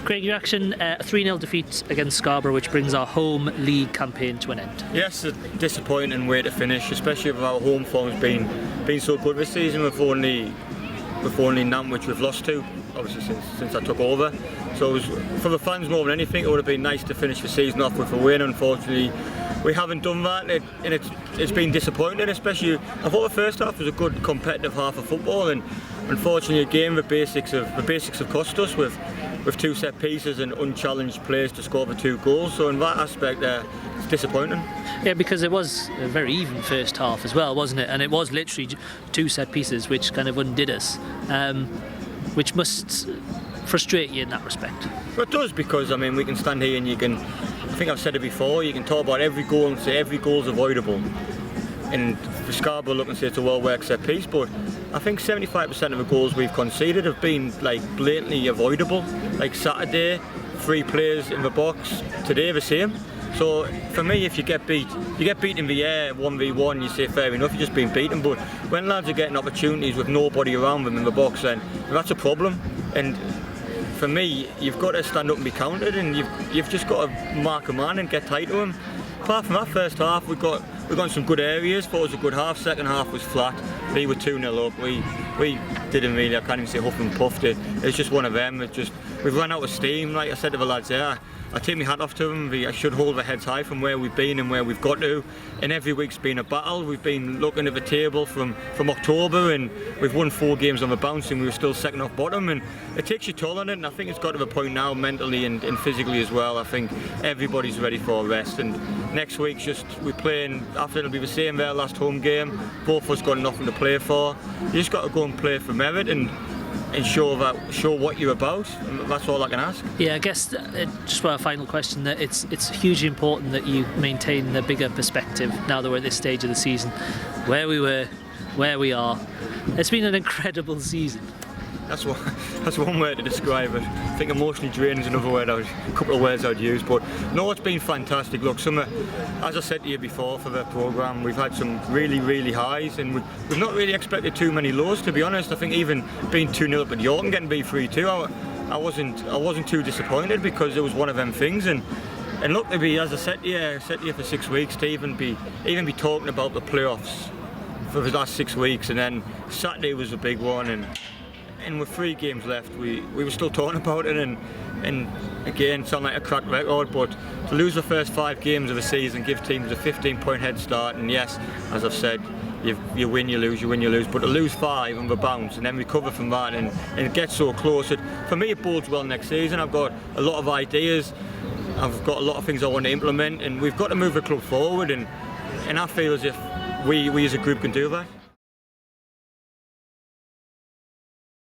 Craig, your reaction, a 3-0 defeat against Scarborough, which brings our home league campaign to an end. Yes, a disappointing way to finish, especially with our home form's been so good this season. We've only Nam, which we've lost to, obviously since I took over. So it was, for the fans more than anything, it would have been nice to finish the season off with a win. Unfortunately, we haven't done that, and it's been disappointing. Especially, I thought the first half was a good competitive half of football, and unfortunately, again, the basics have cost us with 2 set pieces and unchallenged players to score the 2 goals. So in that aspect, it's disappointing. Yeah, because it was a very even first half as well, wasn't it? And it was literally 2 set pieces which kind of undid us, which must frustrate you in that respect. Well, it does, because I mean, we can stand here and you can, I think I've said it before, you can talk about every goal and say every goal's avoidable. And for Scarborough, look and say it's a well-worked set piece, but I think 75% of the goals we've conceded have been like blatantly avoidable. Like Saturday, 3 players in the box. Today, the same. So for me, if you get beat in the air 1v1, you say fair enough, you've just been beaten. But when lads are getting opportunities with nobody around them in the box, then that's a problem. And for me, you've got to stand up and be counted, and you've just got to mark a man and get tight to him. Apart from that first half, we've got some good areas. Thought it was a good half. Second half was flat. We were 2-0 up. We didn't really, I can't even say huff and puffed it. It's just one of them. We've run out of steam. Like I said to the lads there, I take my hat off to them. I should hold their heads high from where we've been and where we've got to. And every week's been a battle. We've been looking at the table from October, and we've won 4 games on the bounce, and we were still second off bottom. And it takes your toll on it. And I think it's got to the point now, mentally and physically as well. I think everybody's ready for a rest. And next week's we're playing. After it'll be the same their last home game. Both of us got nothing to play for. You just got to go and play for merit and show what you're about. That's all I can ask. Yeah, I guess just for a final question, that it's hugely important that you maintain the bigger perspective now that we're at this stage of the season, where we were, where we are. It's been an incredible season. That's one word to describe it. I think emotionally drained is another word, a couple of words I'd use. But no, it's been fantastic. Look, as I said to you before for the programme, we've had some really, really highs, and we've not really expected too many lows, to be honest. I think even being 2-0 up at York and getting beat 3-2, I wasn't too disappointed, because it was one of them things. And look, to be, as I said to you for 6 weeks, to even be talking about the playoffs for the last 6 weeks, and then Saturday was a big one, and with 3 games left, we were still talking about it, and again, sound like a cracked record, but to lose the first 5 games of the season, give teams a 15-point head start, and yes, as I've said, you win, you lose, you win, you lose, but to lose 5 on the bounce and then recover from that and get so close, for me it bodes well next season. I've got a lot of ideas, I've got a lot of things I want to implement, and we've got to move the club forward, and I feel as if we as a group can do that.